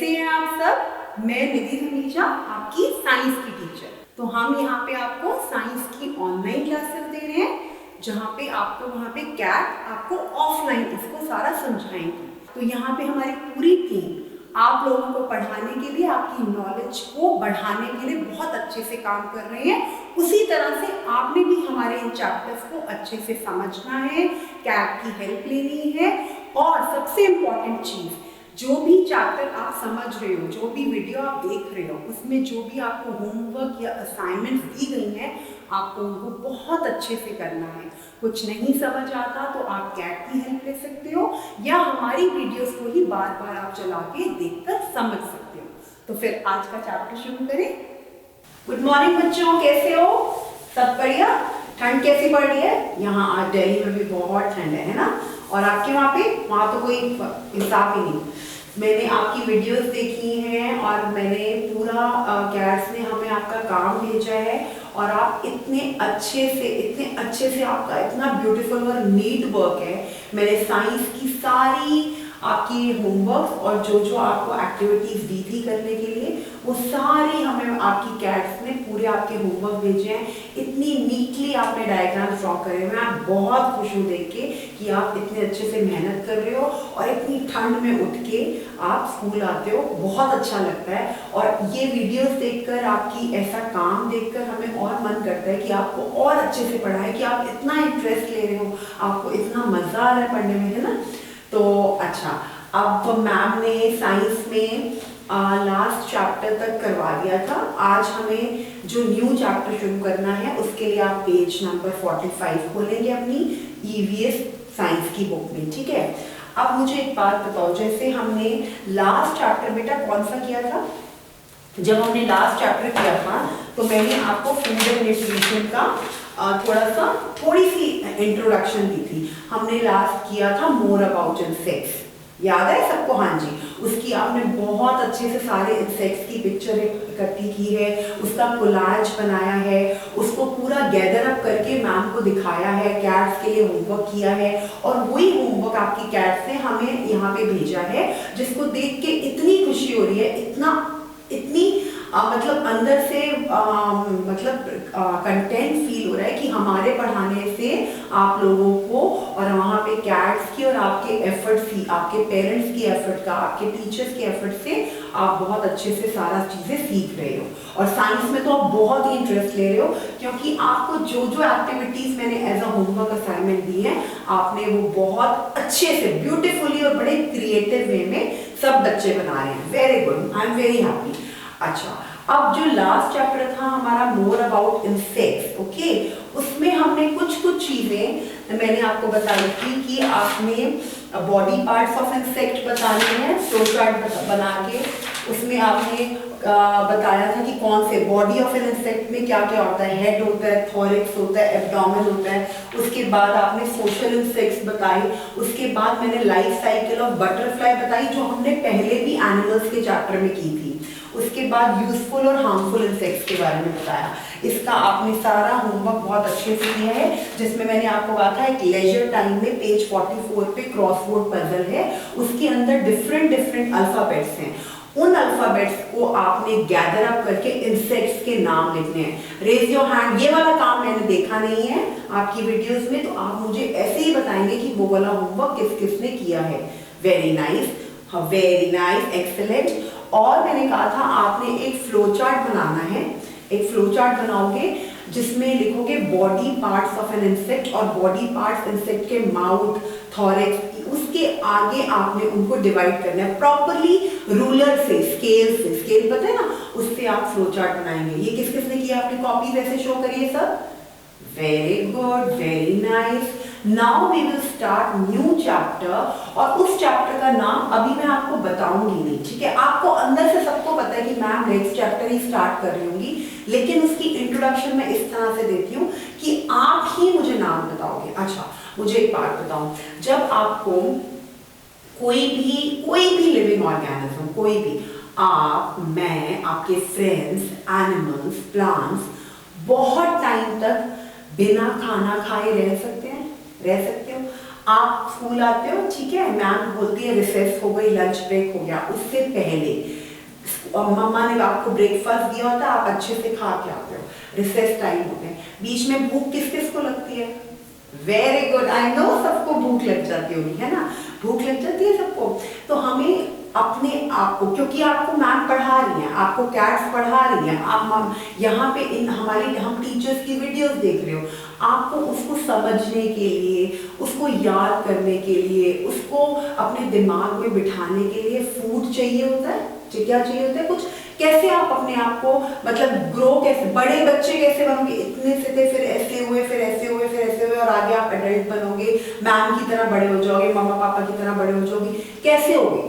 कैसे हैं आप सब? मैं निधि धमीजा, आपकी साइंस की टीचर। तो हम यहाँ पे आपको साइंस की ऑनलाइन क्लासेस दे रहे हैं, जहाँ पे आपको वहाँ पे कैट आपको ऑफलाइन उसको सारा समझाएंगे। तो यहाँ पे हमारी पूरी टीम आप लोगों को पढ़ाने के लिए, आपकी नॉलेज को बढ़ाने के लिए बहुत अच्छे से काम कर रहे हैं। उसी तरह से आपने भी हमारे इन चैप्टर्स को अच्छे से समझना है, कैट की हेल्प लेनी है। और सबसे इम्पॉर्टेंट चीज़, जो भी चैप्टर आप समझ रहे हो, जो भी वीडियो आप देख रहे हो, उसमें जो भी आपको होमवर्क या असाइनमेंट्स दी गई हैं, आपको उनको बहुत अच्छे से करना है। कुछ नहीं समझ आता तो आप कैट की हेल्प ले सकते हो, या हमारी वीडियोस को ही बार बार आप चला के देखकर समझ सकते हो। तो फिर आज का चैप्टर शुरू करें। गुड मॉर्निंग बच्चों, कैसे हो? सब बढ़िया? ठंड कैसी पड़ रही है? यहाँ आज दिल्ली में भी बहुत ठंड है ना? और आपके वहाँ तो कोई इंसाफ ही नहीं। मैंने आपकी वीडियोस देखी हैं और मैंने पूरा कैट्स ने हमें आपका काम भेजा है, और आप इतने अच्छे से आपका इतना ब्यूटीफुल और नीट वर्क है। मैंने साइंस की सारी आपकी होमवर्क और जो आपको एक्टिविटीज दी थी करने के लिए, वो सारी हमें आपकी कैट्स ने पूरे आपके होमवर्क भेजे हैं। इतनी नीटली आपने डायग्राम ड्रॉ करे हुए हैं। मैं बहुत खुश हूँ देख के कि आप इतने अच्छे से मेहनत कर रहे हो, और इतनी ठंड में उठ के आप स्कूल आते हो, बहुत अच्छा लगता है। और ये वीडियोस देखकर, आपकी ऐसा काम देखकर हमें और मन करता है कि आपको और अच्छे से पढ़ाएं, कि आप इतना इंटरेस्ट ले रहे हो, आपको इतना मज़ा आ रहा है पढ़ने में, है ना? तो अच्छा, अब मैम ने साइंस में लास्ट चैप्टर तक करवा दिया था। आज हमें जो न्यू चैप्टर शुरू करना है, उसके लिए आप पेज नंबर 45 खोलेंगे अपनी EVS साइंस की बुक में, ठीक है? अब मुझे एक बात बताओ, जैसे हमने लास्ट चैप्टर बेटा कौन सा किया था? जब हमने लास्ट चैप्टर किया था तो मैंने आपको फूड एंड न्यूट्रिशन का थोड़ी सी इंट्रोडक्शन दी थी। हमने लास्ट किया था मोर अबाउट इंसेक्ट्स, याद है सबको? हाँ जी। उसकी आपने बहुत अच्छे से सारे इंसेक्ट्स की पिक्चर इकट्ठी की है, उसका कोलाज बनाया है, उसको पूरा गैदर अप करके मैम को दिखाया है, कैट्स के लिए होमवर्क किया है, और वही होमवर्क आपकी कैट्स ने हमें यहाँ पे भेजा है, जिसको देख के इतनी खुशी हो रही है, इतनी मतलब अंदर से कंटेंट फील हो रहा है कि हमारे पढ़ाने से आप लोगों को, और वहाँ पे कैट्स की और आपके एफर्ट्स की, आपके पेरेंट्स की एफर्ट का, आपके टीचर्स के एफर्ट से आप बहुत अच्छे से सारा चीज़ें सीख रहे हो। और साइंस में तो आप बहुत ही इंटरेस्ट ले रहे हो, क्योंकि आपको जो एक्टिविटीज़ मैंने एज अ होमवर्क असाइनमेंट दी है, आपने वो बहुत अच्छे से ब्यूटीफुली और बड़े क्रिएटिव वे में सब बच्चे बना रहे हैं। Very good, I am very happy. अच्छा, अब जो लास्ट चैप्टर था हमारा मोर अबाउट इंसेक्ट्स, ओके, उसमें हमने कुछ चीजें मैंने आपको बताई थी कि आपने बॉडी पार्ट्स ऑफ इंसेक्ट बताने हैं, फ्लो चार्ट बना के उसमें आपने बताया था कि कौन से बॉडी ऑफ एन इंसेक्ट में क्या क्या होता है। हेड होता है, थॉरिक्स होता है, एब्डोमेन होता है। उसके बाद आपने सोशल इंसेक्ट्स बताई। उसके बाद मैंने लाइफ साइकिल ऑफ बटरफ्लाई बताई, जो हमने पहले भी एनिमल्स के चैप्टर में की थी। उसके बाद यूजफुल और हार्मफुल इंसेक्ट्स के बारे में बताया। इसका आपने सारा होमवर्क बहुत अच्छे से किया है, जिसमें मैंने आपको कहा था एक लेजर टाइम में पेज 44 पे क्रॉसवर्ड पजल है, उसके अंदर डिफरेंट अल्फाबेट्स हैं। उन अल्फाबेट्स को आपने गैदर अप करके इंसेक्ट्स के नाम लिखने हैं। रेज योर हैंड, ये वाला काम मैंने देखा नहीं है आपकी वीडियोस में, तो आप मुझे ऐसे ही बताएंगे कि वो वाला होमवर्क किस किसने किया है। Very nice, excellent. और मैंने कहा था आपने एक फ्लो चार्ट बनाना है। एक फ्लो चार्ट बनाओगे जिसमें लिखोगे body parts of an insect, और बॉडी पार्ट्स इंसेक्ट के माउथ, थॉरिक्स, उसके आगे आपने उनको डिवाइड करना है प्रॉपरली, रूलर से, स्केल पता है ना, उससे आप फ्लो चार्ट बनाएंगे। ये किस किसने किया? आपने कॉपीज ऐसे शो करिए सब। Very good, very nice. Now we will start new chapter, और उस चैप्टर का नाम अभी मैं आपको बताऊंगी नहीं, ठीक है? आपको अंदर से सबको पता है कि मैम नेक्स्ट चैप्टर ही स्टार्ट कर रही होंगी, लेकिन उसकी इंट्रोडक्शन मैं इस तरह से देती हूँ कि आप ही मुझे नाम बताओगे। अच्छा, मुझे एक बात बताओ, जब आपको कोई भी लिविंग ऑर्गेनिज्म, कोई भी, आप, मैं, आपके फ्रेंड्स, एनिमल्स, प्लांट्स बहुत टाइम तक बिना खाना खाए रह सकते हो? आप स्कूल आते हो, ठीक है, मैम बोलती है रिसेस हो गई, लंच ब्रेक हो गया, उससे पहले मम्मा ने आपको ब्रेकफास्ट दिया होता है, आप अच्छे से खा के आते हो, रिसेस टाइम होते हैं, बीच में भूख किस किस को लगती है? वेरी गुड, आई नो सबको भूख लग जाती होगी, है ना, भूख लग जाती है सबको। तो हमें अपने आप को, क्योंकि आपको मैम पढ़ा रही हैं, आपको कैट्स पढ़ा रही हैं, आप यहाँ पे हम टीचर्स की वीडियोस देख रहे हो, आपको उसको समझने के लिए, उसको याद करने के लिए, उसको अपने दिमाग में बिठाने के लिए फूड चाहिए होता है। क्या चाहिए होता है? कुछ। कैसे आप अपने आप को मतलब ग्रो, कैसे बड़े बच्चे कैसे बनोगे? इतने से थे, फिर ऐसे हुए, फिर ऐसे हुए, फिर ऐसे हुए, और आगे आप एडल्ट बनोगे, मैम की तरह बड़े हो जाओगे, मम्मा पापा की तरह बड़े हो जाओगे। कैसे होगे?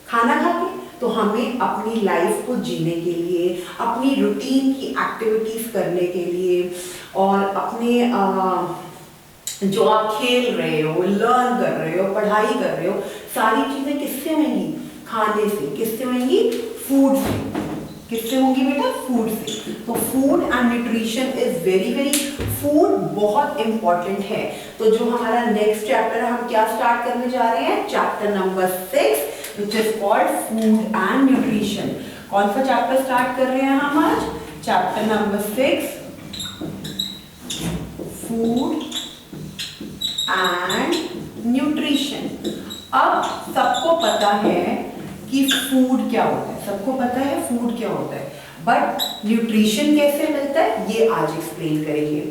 खाना खा के। तो हमें अपनी लाइफ को जीने के लिए, अपनी रूटीन की एक्टिविटीज करने के लिए, और अपने जो आप खेल रहे हो, लर्न कर रहे हो, पढ़ाई कर रहे हो, सारी चीजें किससे होंगी? खाने से। किससे होंगी? फूड से। किससे होंगी बेटा? फूड से। तो food and nutrition is very very, food बहुत इंपॉर्टेंट है। तो जो हमारा नेक्स्ट चैप्टर है, हम क्या स्टार्ट करने जा रहे हैं? Chapter number 6 which is called food and nutrition। कौन सा चैप्टर स्टार्ट कर रहे हैं हम आज? Chapter number 6 food and nutrition. अब सबको पता है कि फूड क्या होता है, सबको पता है फूड क्या होता है, बट न्यूट्रिशन कैसे मिलता है ये आज एक्सप्लेन करेंगे।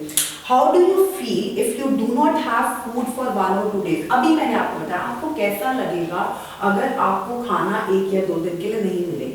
How do you feel if you do not have food for 1 or 2 days? अभी मैंने आपको बताया, आपको कैसा लगेगा अगर आपको खाना 1 या 2 दिन के लिए नहीं मिले?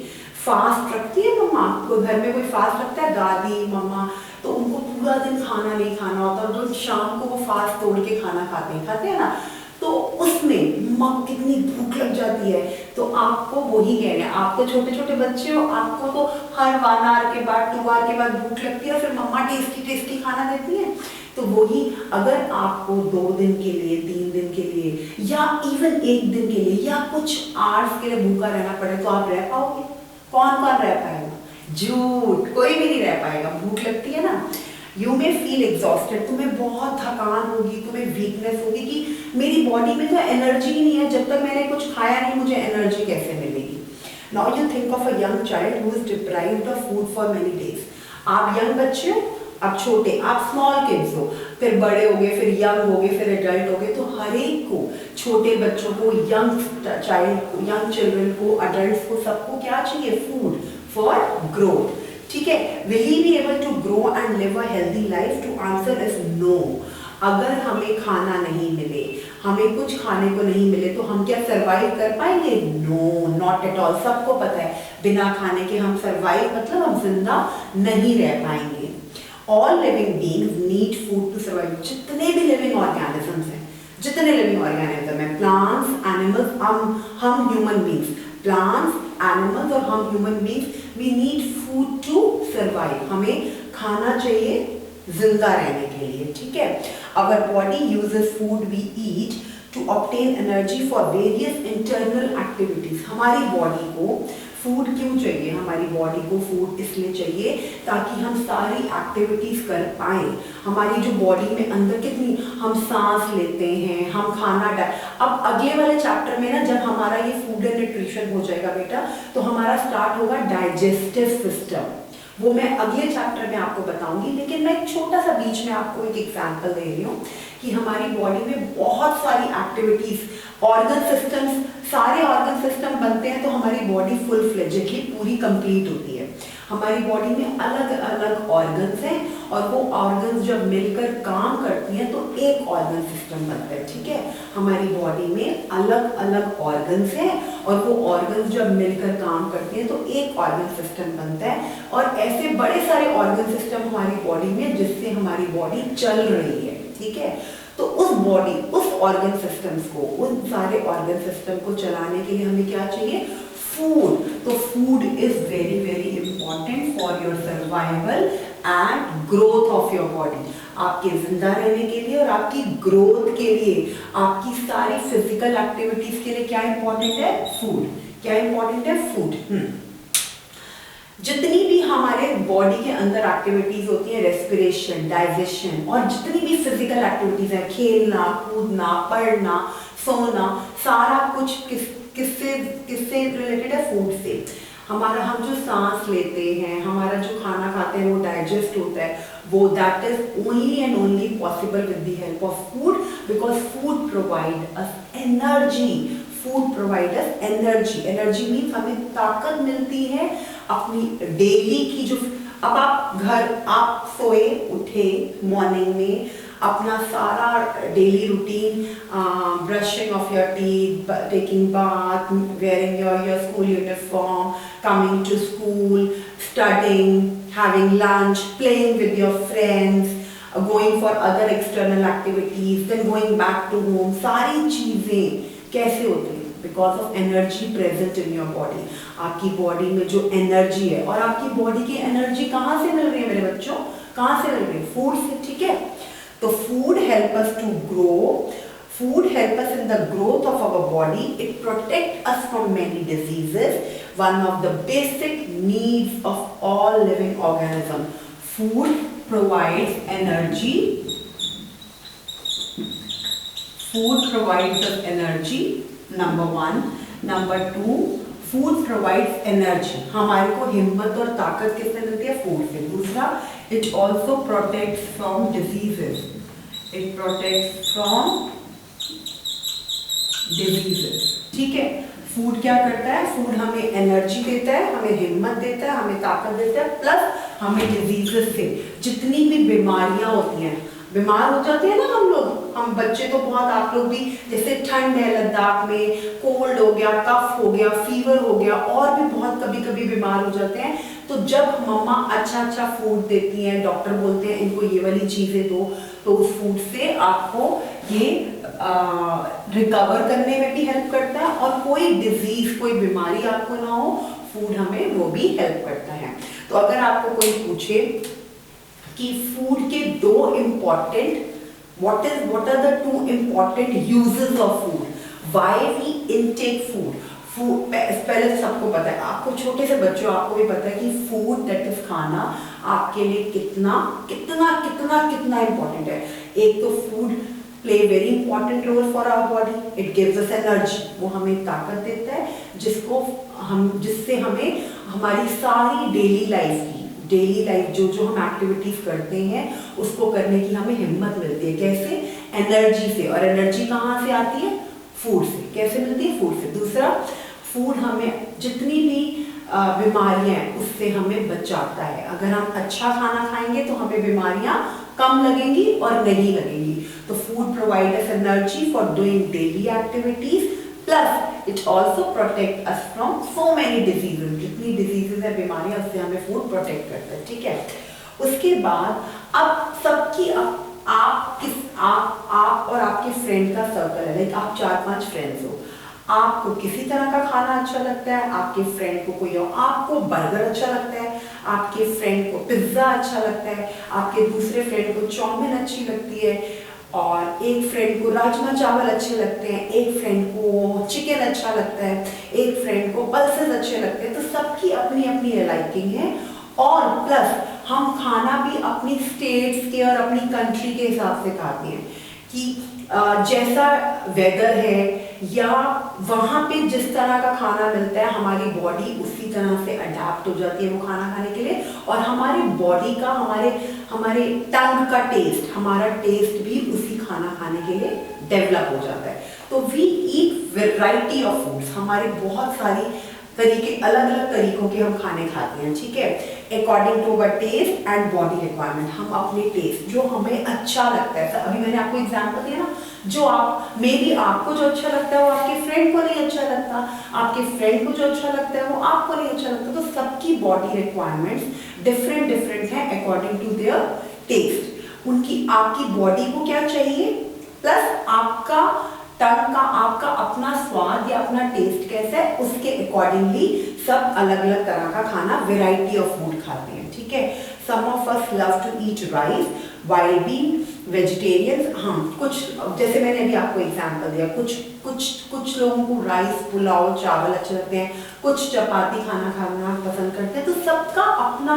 फास्ट रखती है मम्मा, आपको घर में कोई फास्ट रखता है, दादी मम्मा, तो उनको पूरा दिन खाना नहीं खाना होता, और जो शाम को वो फास्ट तोड़ के खाना खाते हैं ना, तो उसमें मम्मा को कितनी भूख लग जाती है। तो आपको वही कह रहे हैं, आप तो छोटे छोटे बच्चे हो, आपको तो हर 1 hour के बाद 2 hour के बाद भूख लगती है, फिर मम्मा टेस्टी टेस्टी खाना देती है। तो वही, अगर आपको 2 दिन के लिए, 3 दिन के लिए, या इवन 1 दिन के लिए, या कुछ आवर्स के लिए भूखा रहना पड़े, तो आप रह पाओगे? कौन कौन रह पाएगा? झूठ, कोई भी नहीं रह पाएगा। भूख लगती है ना, यू मे फील एग्जॉस्टेड, तुम्हें बहुत थकान होगी, तुम्हें वीकनेस होगी कि मेरी बॉडी में तो एनर्जी ही नहीं है, जब तक मैंने कुछ खाया नहीं मुझे एनर्जी कैसे मिलेगी? Now you think of a young child who is deprived of food for many days. आप यंग बच्चे हो, आप छोटे, आप स्मॉल किड्स हो, फिर बड़े हो गए, फिर यंग हो गए, फिर एडल्ट हो गए, तो हर एक को, छोटे बच्चों को, यंग चाइल्ड को, यंग चिल्ड्रन को, अडल्ट को, सबको क्या चाहिए? Food for growth. ठीक है, will he be able to grow and live a healthy life? To answer is no. अगर हमें खाना नहीं मिले, हमें कुछ खाने को नहीं मिले, तो हम क्या सरवाइव कर पाएंगे? No, not at all. सबको पता है बिना खाने के हम सरवाइव, मतलब हम जिंदा नहीं रह पाएंगे। All living beings need food to survive. जितने भी लिविंग ऑर्गेनिजम्स हैं, जितने लिविंग ऑर्गेनिज्म हैं, प्लांट्स, एनिमल्स, हम ह्यूमन बीइंग्स, प्लांट्स, एनिमल्स और हम human beings, we need food to survive. हमें खाना चाहिए जिंदा रहने के लिए। ठीक है, our body uses food we eat to obtain energy for various internal activities. हमारी बॉडी को फूड क्यों चाहिए? हमारी बॉडी को फूड इसलिए चाहिए ताकि हम सारी एक्टिविटीज कर पाएं। हमारी जो बॉडी में अंदर कितनी, हम सांस लेते हैं, हम खाना अब अगले वाले चैप्टर में ना, जब हमारा ये फूड एंड न्यूट्रिशन हो जाएगा बेटा, तो हमारा स्टार्ट होगा डाइजेस्टिव सिस्टम। वो मैं अगले चैप्टर में आपको बताऊंगी, लेकिन मैं एक छोटा सा बीच में आपको एक एग्जांपल दे रही हूँ कि हमारी बॉडी में बहुत सारी एक्टिविटीज, ऑर्गन सिस्टम्स, सारे ऑर्गन सिस्टम बनते हैं, तो हमारी बॉडी फुल फ्लेजेडली पूरी कंप्लीट होती है। हमारी बॉडी में अलग अलग ऑर्गन्स हैं, और वो ऑर्गन्स जब मिलकर काम करती हैं तो एक ऑर्गन सिस्टम बनता है। ठीक है, हमारी बॉडी में अलग अलग ऑर्गन्स हैं, और वो ऑर्गन्स जब मिलकर काम करती हैं तो एक ऑर्गन सिस्टम बनता है। और ऐसे बड़े सारे ऑर्गन सिस्टम हमारी बॉडी में, जिससे हमारी बॉडी चल रही है। ठीक है, तो उस बॉडी, उस ऑर्गन सिस्टम्स को, उन सारे ऑर्गन सिस्टम को चलाने के लिए हमें क्या चाहिए? फूड। तो food is very very important for your survival and growth of your body. आपके जिंदा रहने के लिए और आपकी ग्रोथ के लिए, आपकी सारी फिजिकल एक्टिविटीज के लिए क्या इंपॉर्टेंट है? फूड। क्या इंपॉर्टेंट है? फूड। जितनी भी हमारे बॉडी के अंदर एक्टिविटीज होती हैं, रेस्पिरेशन, डाइजेशन और जितनी भी फिजिकल एक्टिविटीज हैं, खेलना कूदना, पढ़ना, सोना, सारा कुछ किससे किससे रिलेटेड है? फूड से। हमारा हम जो सांस लेते हैं, हमारा जो खाना खाते हैं वो डाइजेस्ट होता है, वो that is only and only possible with the help of food, because food provide us energy. Food provide us energy. Energy means हमें ताकत मिलती है अपनी डेली की जो, अब आप सोए उठे मॉर्निंग में, अपना सारा daily routine, brushing of your teeth, taking bath, wearing your school uniform, coming to school, studying, having lunch, playing with your friends, going for other external activities, then going back to home, सारी चीजें कैसे होती है? Because of energy present in your body. आपकी body में जो energy है, और आपकी बॉडी की एनर्जी कहाँ से मिल रही है मेरे बच्चों? कहाँ से मिल रही है? फूड से, ठीक है। तो food help us to grow, food help us in the growth of our body, it protect us from many diseases, one of the basic needs of all living organism. Food provides energy, food provides us energy, number one. Number two, food provides energy, हमारे को हिम्मत और ताकत किससे मिलती है? Food से। दूसरा, it also protects from diseases, it protects from diseases, ठीक है। फूड क्या करता है? फूड हमें एनर्जी देता है, हमें हिम्मत देता है, हमें ताकत देता है, प्लस हमें डिजीजेस से, जितनी भी बीमारियां होती हैं, बीमार हो जाते हैं ना हम लोग, हम बच्चे तो बहुत, आप लोग भी, जैसे ठंड है लद्दाख में, कोल्ड हो गया, कफ हो गया, फीवर हो गया, और भी बहुत कभी कभी बीमार हो जाते हैं। तो जब मम्मा अच्छा फूड देती हैं, डॉक्टर बोलते हैं इनको ये वाली चीजें दो, तो उस फूड से आपको ये रिकवर करने में भी हेल्प करता है, और कोई डिजीज, कोई बीमारी आपको ना हो, फूड हमें वो भी हेल्प करता है। तो अगर आपको कोई पूछे कि फूड के दो important, what are the two important uses of food, why we intake food, पहले तो सबको पता है, आपको छोटे से बच्चों आपको भी पता है कि फूड दैट इज खाना आपके लिए कितना कितना कितना कितना इम्पोर्टेंट है। एक तो food play very important role for our body, it gives us energy, वो हमें ताकत देता है, जिससे हमें हमारी सारी डेली लाइफ जो हम एक्टिविटीज करते हैं उसको करने की हमें हिम्मत मिलती है। कैसे? एनर्जी से। और एनर्जी कहाँ से आती है? फूड से। कैसे मिलती है? फूड से। दूसरा, फूड हमें जितनी भी बीमारियां हैं उससे हमें बचाता है। अगर हम अच्छा खाना खाएंगे तो हमें बीमारियां कम लगेंगी और नहीं लगेंगी। तो food provide us energy for doing daily activities, plus it also protect us from so many diseases, जितनी डिजीजेस है, बीमारियां, उससे हमें फूड प्रोटेक्ट करता है, ठीक है। उसके बाद अब सबकी आप और आपके फ्रेंड का सर्कल है, लाइक आप 4-5 फ्रेंड्स हो, आपको किसी तरह का खाना अच्छा लगता है, आपके फ्रेंड को कोई और, आपको बर्गर अच्छा लगता है, आपके फ्रेंड को पिज्जा अच्छा लगता है, आपके दूसरे फ्रेंड को चाउमीन अच्छी लगती है, और एक फ्रेंड को राजमा चावल अच्छे लगते हैं, एक फ्रेंड को चिकन अच्छा लगता है, एक फ्रेंड को पल्सेस अच्छे लगते हैं। तो सबकी अपनी अपनी लाइकिंग है, और प्लस हम खाना भी अपनी स्टेट्स के और अपनी कंट्री के हिसाब से खाते हैं, कि जैसा वेदर है या वहाँ पे जिस तरह का खाना मिलता है, हमारी बॉडी उसी तरह से अडेप्ट हो जाती है वो खाना खाने के लिए, और हमारी बॉडी का, हमारे टंग का टेस्ट, हमारा टेस्ट भी उसी खाना खाने के लिए डेवलप हो जाता है। तो we eat variety of foods, हमारे बहुत सारी तरीके, अलग अलग तरीकों के हम खाने खाते हैं, ठीक है, according to our taste and body requirement. हम अपने टेस्ट, जो हमें अच्छा लगता है, अभी मैंने आपको एग्जांपल दिया ना, जो आपको जो अच्छा लगता है वो आपके फ्रेंड को नहीं अच्छा लगता, आपके फ्रेंड को जो अच्छा लगता है वो आपको नहीं अच्छा लगता। तो सबकी बॉडी रिक्वायरमेंट्स डिफरेंट हैं अकॉर्डिंग टू देयर टेस्ट। आपकी बॉडी को क्या चाहिए, प्लस आपका टंग का, आपका अपना स्वाद या अपना टेस्ट कैसा है, उसके अकॉर्डिंगली सब अलग अलग तरह का खाना, वेराइटी ऑफ फूड खाते हैं, ठीक है। Some of us love to eat rice while being vegetarians. हम कुछ, जैसे मैंने अभी आपको एग्जांपल दिया, कुछ लोगों को राइस, पुलाव, चावल अच्छे लगते हैं, कुछ चपाती खाना पसंद करते हैं। तो सबका अपना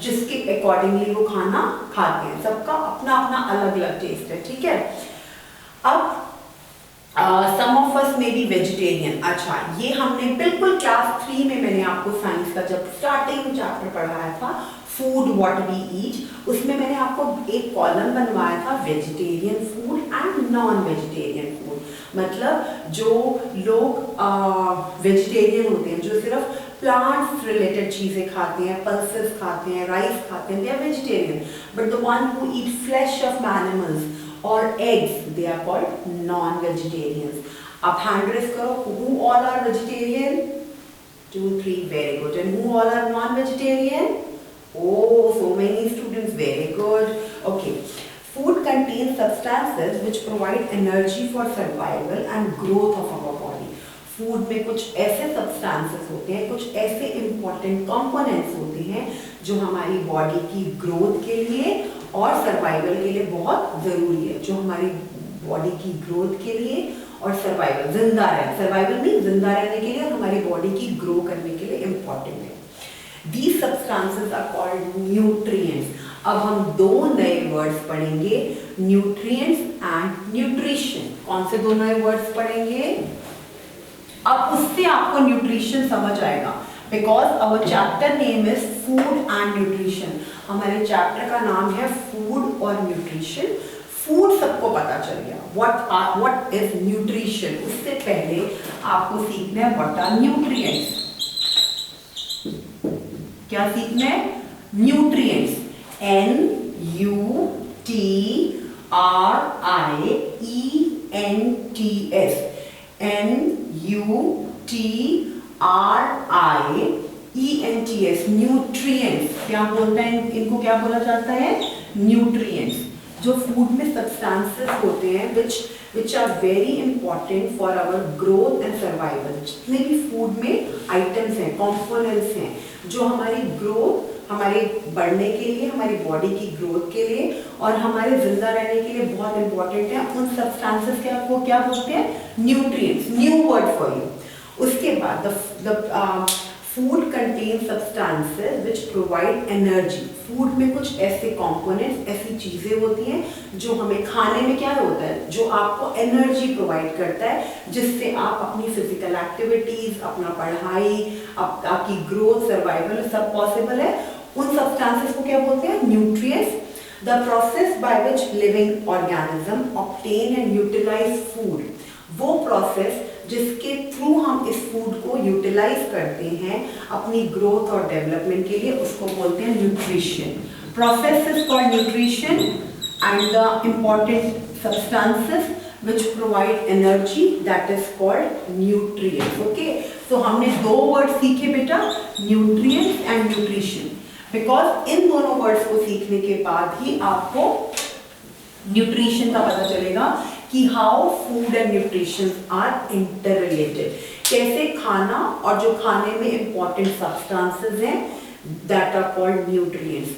जिसके अकॉर्डिंगली वो खाना खाते हैं। सबका अपना अपना अलग अलग टेस्ट है, ठीक है। अब some of us may be vegetarian. अच्छा, ये हमने बिल्कुल क्लास 3 में मैंने आपको साइंस का जब स्टार्टिंग चैप्टर पढ़ाया था, फूड व्हाट वी ईट, उसमें मैंने आपको एक कॉलम बनवाया था vegetarian food and non vegetarian food. मतलब जो लोग वेजिटेरियन होते हैं, जो सिर्फ प्लांट्स रिलेटेड चीजें खाते हैं, पल्सेस खाते हैं, राइस खाते हैं, they are vegetarian. But the one who eat flesh of animals or eggs, they are called non-vegetarians. Up hand raise karo, who all are vegetarian? 2, 3, very good. And who all are non-vegetarian? Oh, so many students, very good. Okay. Food contains substances which provide energy for survival and growth of our body. Food में कुछ ऐसे substances होते हैं, कुछ ऐसे important components होते हैं जो हमारी बॉडी की ग्रोथ के लिए और सर्वाइवल के लिए बहुत ज़रूरी है। जो हमारी बॉडी की ग्रोथ के लिए और सर्वाइवल, जिंदा रहने, सर्वाइवल नहीं, जिंदा रहने के लिए और हमारी बॉडी की ग्रो करने के लिए इम्पॉर्टेंट है। These substances are called nutrients. अब हम दो नए वर्ड्स पढ़ेंगे, न्यूट्रिएंट्स एंड न्यूट्रिशन। कौन से दो नए वर्ड्स पढ़ेंगे? अब उससे आपको न्यूट्रिशन समझ आएगा, because our chapter name is food and nutrition. हमारे चैप्टर का नाम है फूड और न्यूट्रिशन। फूड सबको पता चल गया, व्हाट इज न्यूट्रिशन। उससे पहले आपको सीखना है व्हाट आर न्यूट्रिएंट्स। क्या सीखना है? Nutrients, NUTRIENTS, NUTRIENTS, nutrients. क्या बोलता है इनको? क्या बोला जाता है? न्यूट्रिएंट्स। जो फूड में सब्सटेंसेस होते हैं which are very important for our growth and survival. जितने भी फूड में आइटम्स हैं, कॉम्पोनेंट्स हैं, जो हमारी ग्रोथ, हमारे बढ़ने के लिए, हमारी बॉडी की ग्रोथ के लिए और हमारे जिंदा रहने के लिए बहुत इंपॉर्टेंट है, उन सब्सटेंसेस के आपको क्या बोलते हैं? Nutrients. New word for you. उसके बाद the food contain substances which provide energy. Food में कुछ ऐसे कंपोनेंट्स, ऐसी चीजें होती हैं जो हमें खाने में क्या होता है, जो आपको एनर्जी प्रोवाइड करता है, जिससे आप अपनी फिजिकल एक्टिविटीज, अपना पढ़ाई, आपकी ग्रोथ, सर्वाइवल सब पॉसिबल है। उन सब्सटेंसेस को क्या बोलते हैं? Nutrients. The process by which living organism obtain and utilise food, वो प्रोसेस जिसके थ्रू हम इस फूड को यूटिलाइज करते हैं अपनी ग्रोथ और डेवलपमेंट के लिए, उसको बोलते हैं nutrition. Process is called nutrition and the important substances which provide energy that is called nutrients. Okay, so हमने दो वर्ड सीखे बेटा, nutrients and nutrition, because इन दोनों वर्ड्स को सीखने के बाद ही आपको न्यूट्रिशन का पता चलेगा कि how food and nutrition are interrelated. कैसे खाना और जो खाने में इंपॉर्टेंट सब्सटेंसेस हैं दैट आर कॉल्ड न्यूट्रिएंट्स।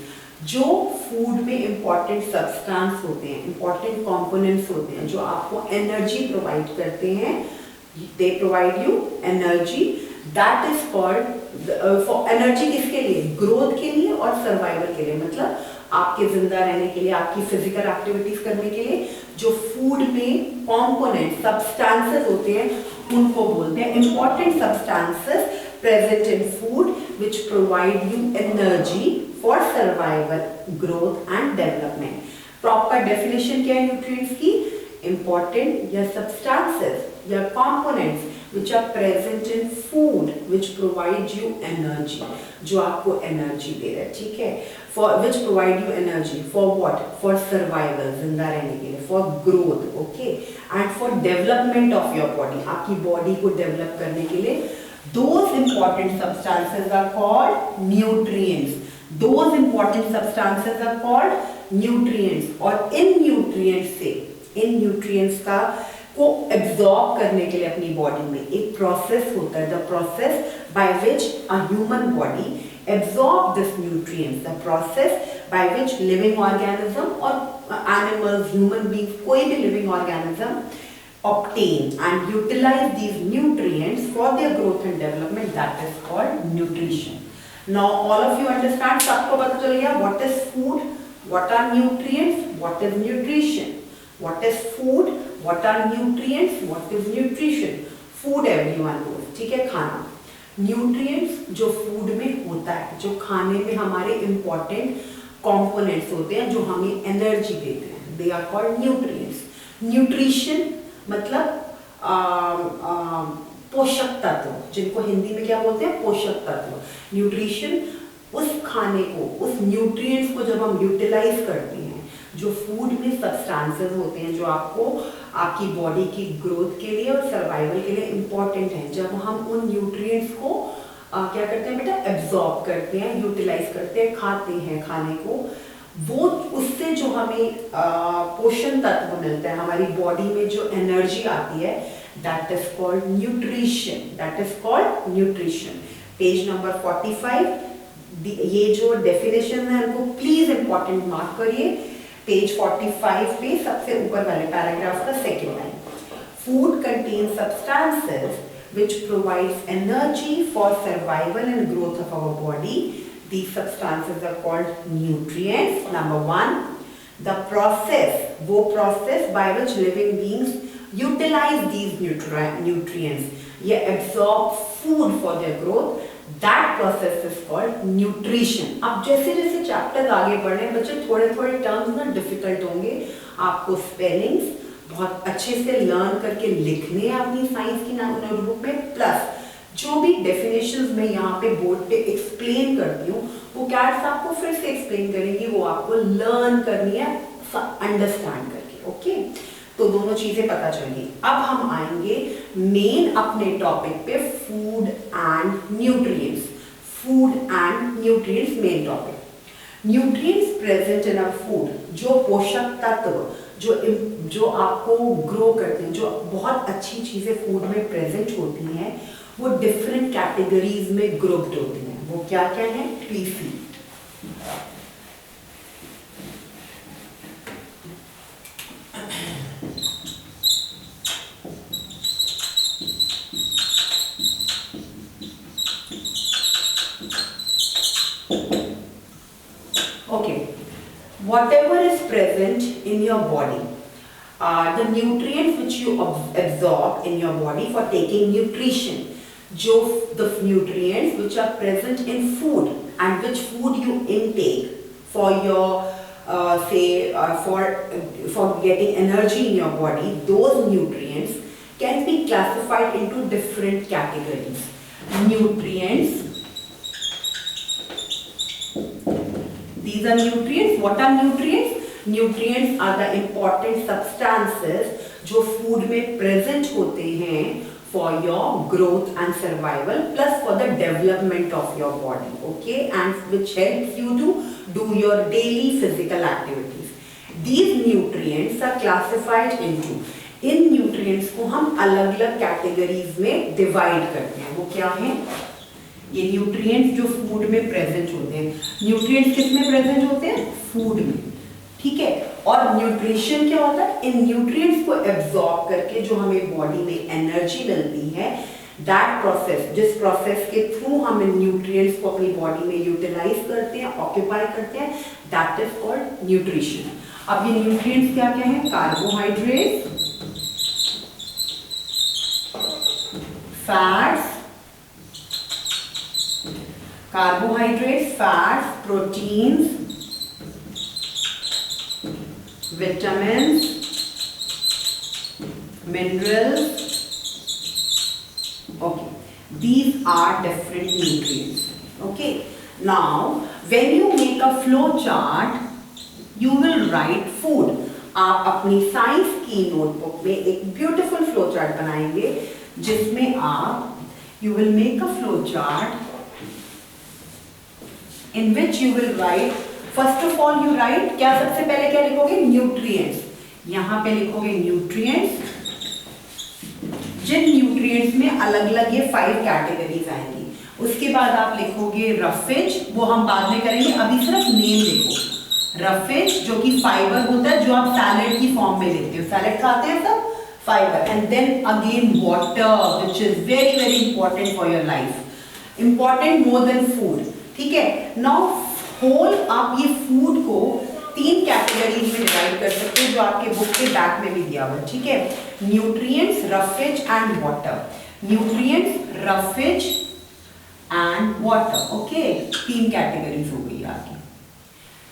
जो फूड में इंपॉर्टेंट सब्सटेंस होते हैं, इंपॉर्टेंट कंपोनेंट्स होते हैं, जो आपको एनर्जी प्रोवाइड करते हैं, they provide you energy, that is called for energy. किसके लिए? ग्रोथ के लिए और सर्वाइवल के लिए, मतलब आपके जिंदा रहने के लिए, आपकी फिजिकल एक्टिविटीज करने के लिए जो फूड में कंपोनेंट सब्सटेंसेस होते हैं उनको बोलते हैं important substances present in food which provide you energy for survival, growth and development. Proper definition क्या है nutrients की? Important या substances या components which are present in food which provide you energy, जो आपको energy दे रहा है, ठीक है? For which provide you energy for what? For survival, जिंदा रहने के लिए, for growth, okay? And for development of your body, आपकी body को develop करने के लिए those important substances are called nutrients. Those important substances are called nutrients. और इन nutrients का को absorb करने के लिए अपनी body में एक process होता है, the process by which a human body absorb this nutrients, the process by which living organism or animals, human beings, कोई भी living organism obtain and utilize these nutrients for their growth and development, that is called nutrition. Now all of you understand, सबको पता चल गया what is food, what are nutrients, what is nutrition, what is food, what are nutrients, what is nutrition. Food everyone knows, ठीक है, खाना। Nutrients जो food में होता है, जो खाने में हमारे इंपॉर्टेंट कंपोनेंट्स होते हैं जो हमें एनर्जी देते हैं, they are called nutrients. Nutrition मतलब पोषक तत्व, जिनको हिंदी में क्या बोलते हैं, पोषक तत्व। न्यूट्रिशन उस खाने को, उस न्यूट्रिएंट्स को जब हम यूटिलाइज करते हैं, जो फूड में सब्सटेंसेस होते हैं जो आपको आपकी बॉडी की ग्रोथ के लिए और सर्वाइवल के लिए इम्पॉर्टेंट है, जब हम उन न्यूट्रिएंट्स को क्या करते हैं बेटा, एब्जॉर्ब करते हैं, यूटिलाइज करते हैं, खाते हैं खाने को, वो उससे जो हमें पोषण तत्व मिलता है, हमारी बॉडी में जो एनर्जी आती है, that is called nutrition, that is called nutrition. Page number 45, ये जो डेफिनेशन है उनको प्लीज इंपॉर्टेंट मार्क करिए। पेज 45 पे सबसे ऊपर वाले पैराग्राफ का second line, food contains substances which provides energy for survival and growth of our body. These substances are called nutrients. Number one, the process, वो process by which living beings utilize these nutrients, ये absorb food for their growth, that process is called nutrition. अब जैसे जैसे chapters आगे बढ़ रहे हैं बच्चे, थोड़े थोड़े टर्म्स ना डिफिकल्ट होंगे, आपको स्पेलिंग्स बहुत अच्छे से लर्न करके लिखने हैं अपनी साइंस की नोटबुक में, प्लस जो भी डेफिनेशंस मैं यहाँ पे बोर्ड पे एक्सप्लेन करती हूँ वो कैट्स आपको फिर से एक्सप्लेन करेंगी, वो आपको लर्न करनी है अंडरस्टैंड करके। ओके, तो दोनों चीजें पता चलेंगी। अब हम आएंगे मेन अपने टॉपिक पे, food and nutrients. Food and nutrients main topic. Nutrients present in our food, जो पोषक तत्व जो आपको ग्रो करते हैं, जो बहुत अच्छी चीजें फूड में प्रेजेंट होती हैं, वो डिफरेंट कैटेगरीज में ग्रुप्ड होती हैं। वो क्या क्या है, please see. Okay, whatever is present in your body, the nutrients which you absorb in your body for taking nutrition, जो the nutrients which are present in food and which food you intake for your for getting energy in your body, those nutrients can be classified into different categories. Nutrients, these are nutrients. What are nutrients? Nutrients are the important substances जो food में present होते हैं for your growth and survival, plus for the development of your body, okay, and which helps you to do your daily physical activities. These nutrients are classified into, in nutrients को हम अलग अलग categories में divide करते हैं। वो क्या है? ये न्यूट्रिएंट्स जो फूड में प्रेजेंट होते हैं। न्यूट्रिएंट्स किस में प्रेजेंट होते हैं? फूड में, ठीक है। और न्यूट्रिशन क्या होता है? इन न्यूट्रिएंट्स को एब्जॉर्ब करके जो हमें बॉडी में एनर्जी मिलती है, दैट प्रोसेस, जिस प्रोसेस के थ्रू हम इन न्यूट्रिएंट्स को अपनी बॉडी में यूटिलाइज करते हैं, ऑक्यूपाई करते हैं, दैट इज कॉल्ड न्यूट्रिशन। अब ये न्यूट्रिएंट्स क्या क्या है? Carbohydrate, fats, carbohydrates, fats, proteins, vitamins, minerals. Okay, these are different nutrients. Okay, now when you make a flow chart, you will write food. आप अपनी साइंस की नोटबुक में एक ब्यूटीफुल फ्लो चार्ट बनाएंगे जिसमें आप you will make a flow chart in which you will write, first of all you write, क्या सबसे पहले क्या लिखोगे? न्यूट्रिएंट्स। यहाँ पे लिखोगे न्यूट्रिएंट्स, जिन न्यूट्रिएंट्स में अलग अलग ये 5 कैटेगरीज आएंगी। उसके बाद आप लिखोगे रफेज, वो हम बाद में करेंगे, अभी सिर्फ नेम लिखो। रफेज जो कि फाइबर होता है, जो आप सैलेड की फॉर्म में लेते हो, सैलेड खाते हैं सब, fibre. And then again water, which is very very important for your life, important more than food. ठीक है। नाउ होल आप ये फूड को 3 कैटेगरीज में डिवाइड कर सकते हैं जो आपके बुक के बैक में भी दिया हुआ है, ठीक है। Nutrients, roughage and water. Nutrients, roughage and water, okay, 3 categories हो गई आपकी,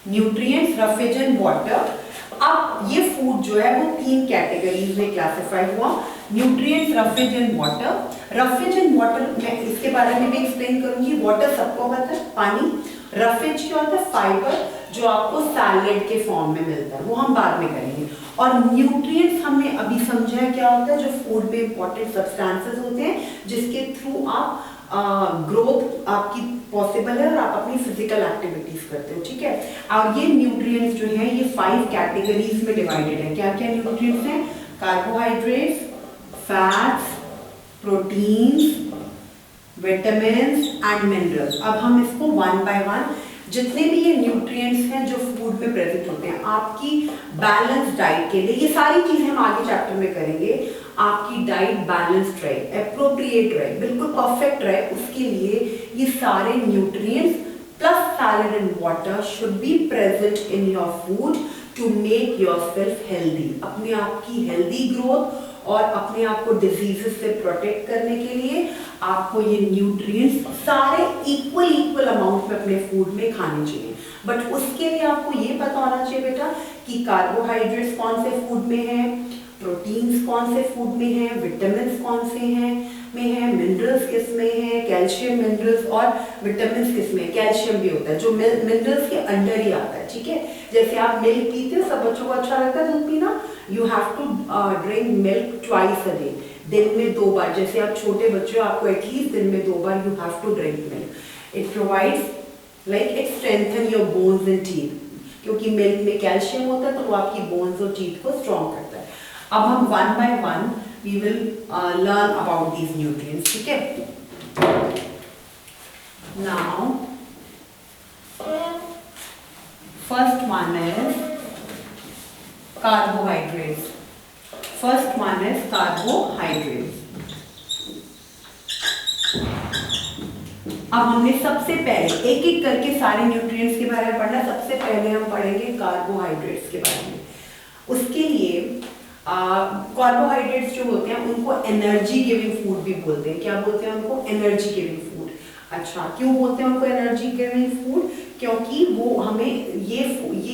न्यूट्रिएंट्स, रफेज एंड वाटर। अब ये फूड जो है वो 3 कैटेगरीज में क्लासिफाई हुआ, nutrients, roughage and water. Roughage and water मैं इसके बारे में भी एक्सप्लेन करूंगी। वाटर सबको पता है, पानी। रफेज क्या होता है? फाइबर, जो आपको सैलेड के फॉर्म में मिलता है, वो हम बाद में करेंगे। और न्यूट्रिएंट्स हमने अभी समझा है क्या होता है, जो फूड में इंपॉर्टेंट सब्सटेंसेस होते हैं जिसके थ्रू आप ग्रोथ आपकी पॉसिबल है और आप अपनी फिजिकल एक्टिविटीज करते हो, ठीक है। और ये न्यूट्रिएंट्स जो है ये 5 कैटेगरीज में डिवाइडेड है। क्या क्या न्यूट्रिएंट्स हैं? Carbohydrates, fats, proteins, vitamins and minerals. अब हम इसको वन बाय वन, जितने भी ये न्यूट्रिएंट्स हैं जो फूड में प्रेजेंट होते हैं आपकी बैलेंस डाइट के लिए, ये सारी चीजें हम आगे चैप्टर में करेंगे, आपकी डाइट बैलेंस्ड रहे, एप्रोप्रिएट रहे, बिल्कुल परफेक्ट रहे, उसके लिए ये सारे nutrients plus salad and water should be present in your food to make yourself healthy. अपने आप की हेल्दी ग्रोथ और अपने आप को डिजीजेस से प्रोटेक्ट करने के लिए आपको ये न्यूट्रिएंट्स सारे इक्वल अमाउंट में अपने फूड में खाने चाहिए। बट उसके लिए आपको ये पता होना चाहिए बेटा कि कार्बोहाइड्रेट्स कौन से फूड में है, प्रोटीन्स कौन से फूड में है, विटामिन्स कौन से हैं में है, मिनरल्स किस में है, कैल्शियम, मिनरल्स और विटामिन्स किस में है। कैल्शियम भी होता है जो मिनरल्स के अंडर ही आता है, ठीक है। जैसे आप मिल्क पीते हो, सब बच्चों को अच्छा लगता है दूध पीना, you have to drink milk twice a day, दिन में 2 बार। जैसे आप छोटे बच्चे हो, आपको एटलीस्ट दिन में 2 बार you have to drink milk. It provides like it strengthen your bones and teeth, क्योंकि मिल्क में कैल्शियम होता है तो वो आपकी बोन्स और टीथ को स्ट्रॉन्ग करता है। अब हम one by one we will learn about these nutrients, ठीक है। Now first one is carbohydrates. First one is carbohydrates. अब हमने सबसे पहले एक एक करके सारे न्यूट्रिएंट्स के बारे में पढ़ना। सबसे पहले हम पढ़ेंगे कार्बोहाइड्रेट्स के बारे में। उसके लिए कार्बोहाइड्रेट्स जो होते हैं उनको एनर्जी गिविंग फूड भी बोलते हैं। क्या बोलते हैं उनको? Energy giving food. अच्छा, क्यों बोलते हैं उनको एनर्जी गिविंग फूड? क्योंकि वो हमें ये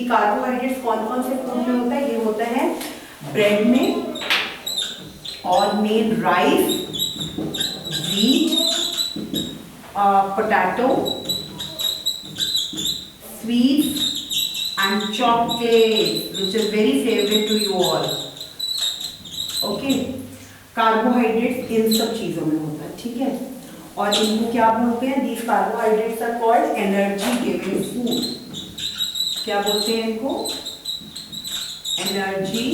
कार्बोहाइड्रेट्स कौन कौन से फूड में होता है? ये होता है ब्रेड में और main rice, wheat, potato, sweets and chocolate which is very favourite to you all, okay. Carbohydrates इन सब चीजों में होता है, ठीक है। और इनको क्या बोलते हैं? These carbohydrates are called energy giving food. क्या बोलते हैं इनको? एनर्जी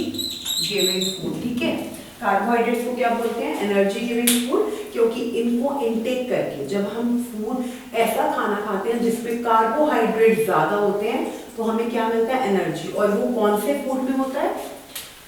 गिविंग फूड, ठीक है। कार्बोहाइड्रेट्स को क्या बोलते हैं? एनर्जी गिविंग फूड, क्योंकि इनको इनटेक करके जब हम फूड ऐसा खाना खाते हैं जिसमें कार्बोहाइड्रेट ज्यादा होते हैं तो हमें क्या मिलता है? एनर्जी। और वो कौन से फूड में होता है?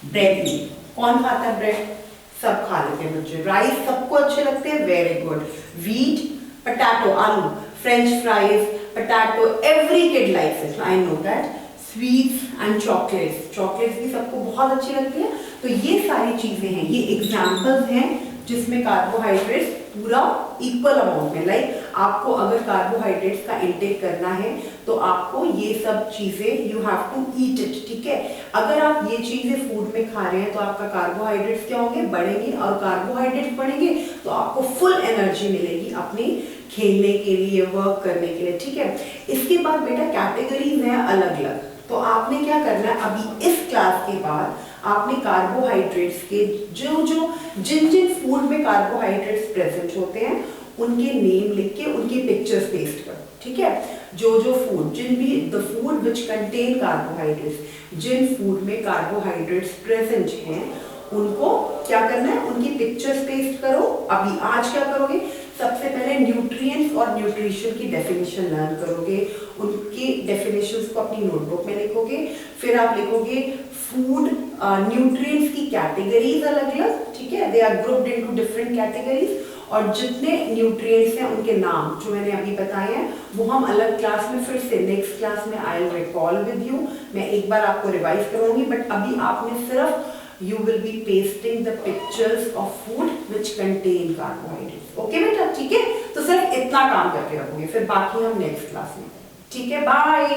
ब्रेड में। कौन खाता है ब्रेड? सब खा लेते हैं बच्चे। राइस सबको अच्छे लगते हैं, वेरी गुड। व्हीट, पोटैटो, आलू, French fries, potato, every kid likes it, I know that. Sweets and chocolates, chocolates भी सबको बहुत अच्छी लगती है। तो ये सारी चीजें हैं, ये एग्जाम्पल्स हैं जिसमें कार्बोहाइड्रेट्स पूरा इक्वल अमाउंट में, लाइक आपको अगर कार्बोहाइड्रेट्स का इंटेक करना है तो आपको ये सब चीजें you have to eat it, ठीक है। अगर आप ये चीजें फूड में खा रहे हैं तो आपका कार्बोहाइड्रेट्स क्या होंगे? बढ़ेंगे। और कार्बोहाइड्रेट्स बढ़ेंगे तो आपको फुल एनर्जी मिलेगी अपने खेलने के लिए, वर्क करने के लिए, ठीक है। इसके बाद बेटा कैटेगरीज हैं अलग अलग, तो आपने क्या करना है अभी इस क्लास के बाद आपने कार्बोहाइड्रेट्स के जिन जिन फूड में कार्बोहाइड्रेट्स प्रेजेंट होते हैं उनके नेम लिख के उनकी पिक्चर्स पेस्ट कर, ठीक है। जो फूड, जिन भी the food which contain carbohydrates, जिन फूड में कार्बोहाइड्रेट्स प्रेजेंट हैं उनको क्या करना है? उनकी पिक्चर्स पेस्ट करो। अभी आज क्या करोगे? सबसे पहले न्यूट्रिएंट्स और न्यूट्रिशन की डेफिनेशन लर्न करोगे, उनकी डेफिनेशंस को अपनी नोटबुक में लिखोगे। फिर आप लिखोगे फूड न्यूट्रिएंट्स की कैटेगरीज अलग अलग, ठीक है, they are grouped into different categories. और जितने न्यूट्रिएंट्स हैं उनके नाम जो मैंने अभी बताए हैं वो हम अलग क्लास में फिर से नेक्स्ट क्लास में I will recall with you, मैं एक बार आपको रिवाइज करवाऊंगी। बट अभी आपने सिर्फ you will be pasting the pictures of food which contain carbohydrates. Okay बेटा, ठीक है, तो सिर्फ इतना काम करके रखोगे, फिर बाकी हम नेक्स्ट क्लास में। ठीक है, बाय।